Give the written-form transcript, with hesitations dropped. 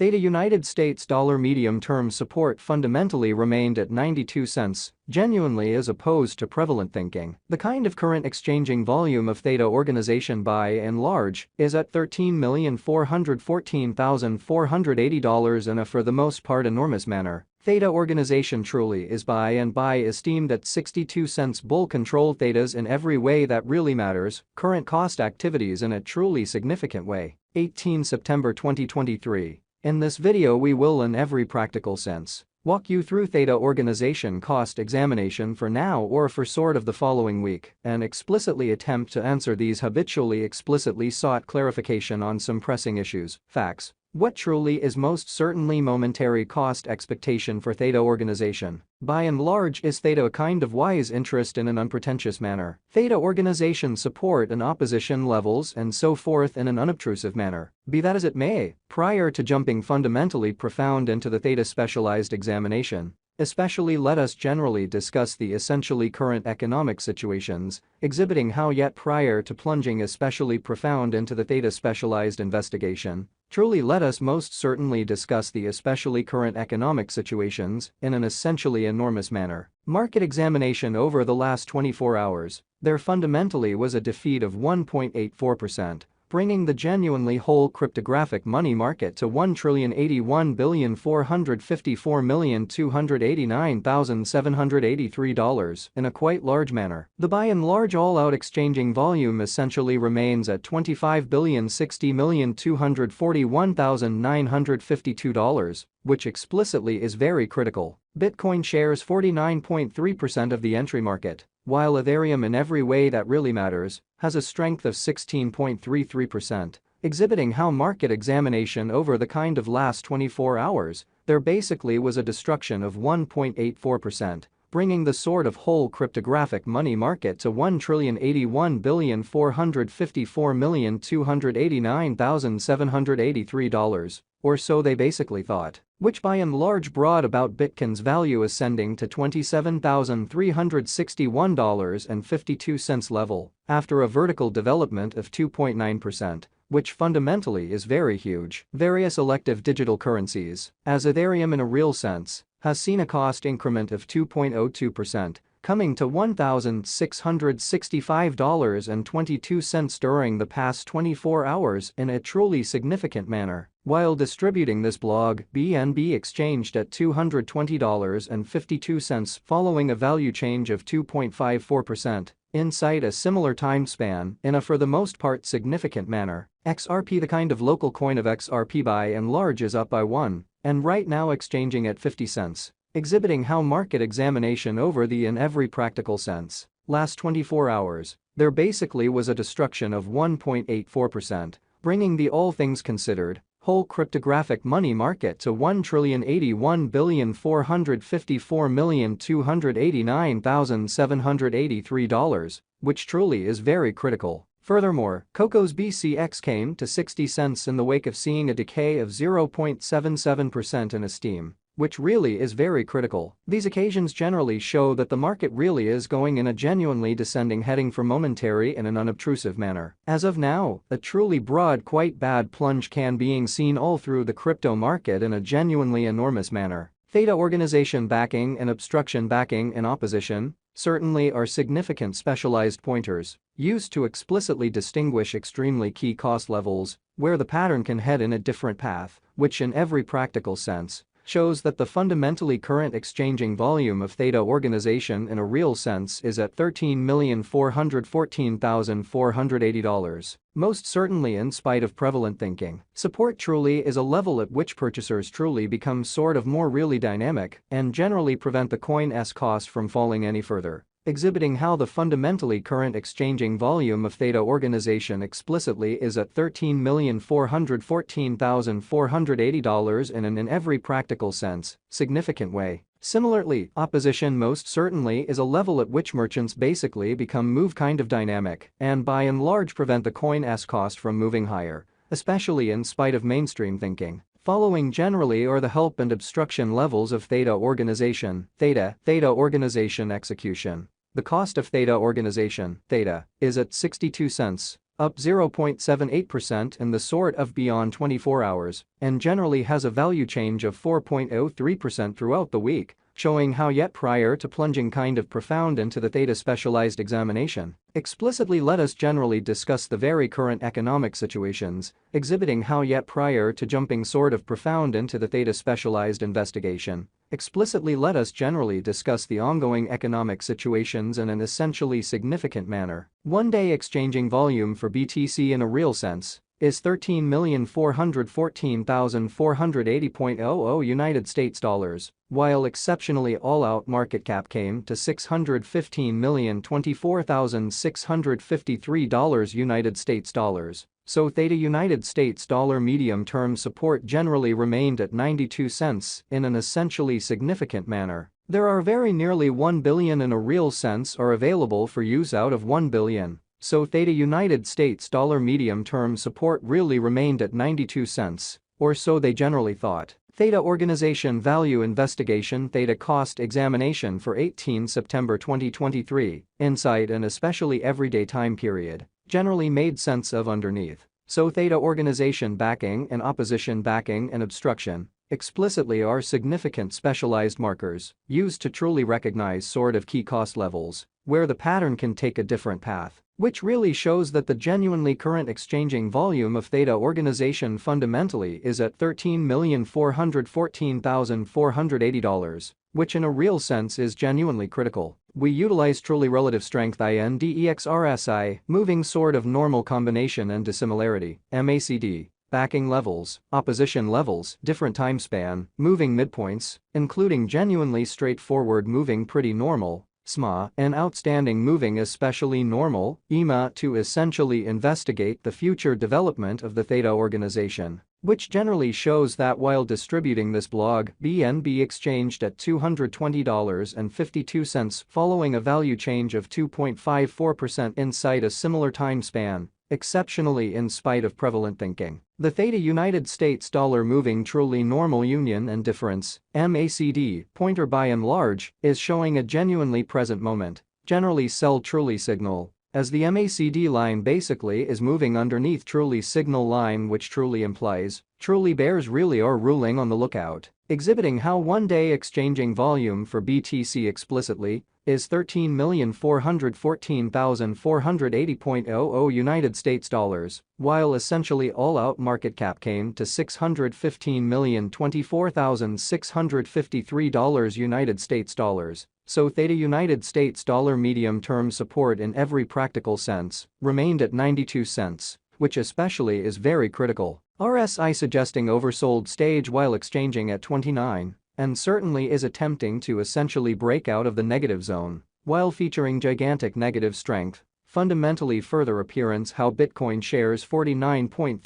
Theta United States dollar medium-term support fundamentally remained at 92 cents, genuinely as opposed to prevalent thinking. The kind of current exchanging volume of Theta organization by and large is at $13,414,480 in a for the most part enormous manner. Theta organization truly is by esteemed at 62 cents bull-controlled Thetas in every way that really matters, current cost activities in a truly significant way. 18 September 2023. In this video we will in every practical sense walk you through Theta organization cost examination for now or for sort of the following week and explicitly attempt to answer these habitually explicitly sought clarification on some pressing issues, facts. What truly is most certainly momentary cost expectation for Theta organization? By and large, is Theta a kind of wise interest in an unpretentious manner? Theta organization support and opposition levels and so forth in an unobtrusive manner. Be that as it may, prior to jumping fundamentally profound into the Theta specialized examination, especially let us generally discuss the essentially current economic situations, exhibiting how yet prior to plunging especially profound into the Theta specialized investigation, truly let us most certainly discuss the especially current economic situations in an essentially enormous manner. Market examination over the last 24 hours, there fundamentally was a defeat of 1.84%. Bringing the genuinely whole cryptographic money market to $1,081,454,289,783 in a quite large manner. The by and large all-out exchanging volume essentially remains at $25,060,241,952, which explicitly is very critical. Bitcoin shares 49.3% of the entry market, while Ethereum in every way that really matters has a strength of 16.33%, exhibiting how market examination over the kind of last 24 hours, there basically was a destruction of 1.84%, bringing the sort of whole cryptographic money market to $1,081,454,289,783, or so they basically thought, which by and large brought about Bitcoin's value ascending to $27,361.52 level after a vertical development of 2.9%, which fundamentally is very huge. Various elective digital currencies, as Ethereum in a real sense, has seen a cost increment of 2.02%, coming to $1,665.22 during the past 24 hours in a truly significant manner. While distributing this blog, BNB exchanged at $220.52 following a value change of 2.54%, inside a similar time span in a for the most part significant manner. XRP, the kind of local coin of XRP by and large, is up by 1, and right now exchanging at 50 cents, exhibiting how market examination over the in every practical sense last 24 hours, there basically was a destruction of 1.84%, bringing the all things considered whole cryptographic money market to $1,081,454,289,783, which truly is very critical. Furthermore, Coco's BCX came to 60 cents in the wake of seeing a decay of 0.77% in esteem, which really is very critical. These occasions generally show that the market really is going in a genuinely descending heading for momentary in an unobtrusive manner. As of now, a truly broad quite bad plunge can being seen all through the crypto market in a genuinely enormous manner. Theta organization backing and obstruction backing and opposition certainly are significant specialized pointers used to explicitly distinguish extremely key cost levels where the pattern can head in a different path, which in every practical sense shows that the fundamentally current exchanging volume of Theta organization in a real sense is at $13,414,480. Most certainly in spite of prevalent thinking. Support truly is a level at which purchasers truly become sort of more really dynamic and generally prevent the coin's cost from falling any further, exhibiting how the fundamentally current exchanging volume of Theta organization explicitly is at $13,414,480 in every practical sense, significant way. Similarly, opposition most certainly is a level at which merchants basically become move kind of dynamic and by and large prevent the coin's cost from moving higher, especially in spite of mainstream thinking. Following generally are the help and obstruction levels of Theta organization. Theta organization execution. The cost of Theta organization, Theta, is at 62 cents, up 0.78% in the sort of beyond 24 hours, and generally has a value change of 4.03% throughout the week, showing how yet prior to plunging kind of profound into the Theta specialized examination. Explicitly let us generally discuss the very current economic situations, exhibiting how yet prior to jumping sort of profound into the Theta specialized investigation. Explicitly let us generally discuss the ongoing economic situations in an essentially significant manner. One-day exchanging volume for BTC in a real sense is 13,414,480.00 United States dollars, while exceptionally all-out market cap came to $615,024,653 United States dollars. So Theta United States dollar medium-term support generally remained at 92 cents in an essentially significant manner. There are very nearly 1 billion in a real sense are available for use out of 1 billion. So Theta United States dollar medium-term support really remained at 92 cents, or so they generally thought. Theta Organization Value Investigation Theta Cost Examination for 18 September 2023, Insight and especially everyday time period, generally made sense of underneath. So Theta Organization backing and opposition backing and obstruction explicitly are significant specialized markers used to truly recognize sort of key cost levels, where the pattern can take a different path, which really shows that the genuinely current exchanging volume of Theta Organization fundamentally is at $13,414,480, which in a real sense is genuinely critical. We utilize truly relative strength INDEX-RSI, moving sort of normal combination and dissimilarity, MACD, backing levels, opposition levels, different time span, moving midpoints, including genuinely straightforward moving pretty normal, SMA, and outstanding moving especially normal, EMA to essentially investigate the future development of the Theta Organization, which generally shows that while distributing this blog, BNB exchanged at $220.52 following a value change of 2.54% inside a similar time span, exceptionally in spite of prevalent thinking. The Theta United States dollar moving truly normal union and difference, MACD, pointer by and large, is showing a genuinely present moment, generally sell truly signal, as the MACD line basically is moving underneath truly signal line which truly implies, truly bears really are ruling on the lookout, exhibiting how one-day exchanging volume for BTC explicitly is 13,414,480.00 United States dollars, while essentially all-out market cap came to $615,024,653 United States dollars. So Theta United States dollar medium-term support in every practical sense remained at 92 cents, which especially is very critical. RSI suggesting oversold stage while exchanging at 29, and certainly is attempting to essentially break out of the negative zone, while featuring gigantic negative strength, fundamentally further appearance how Bitcoin shares 49.3%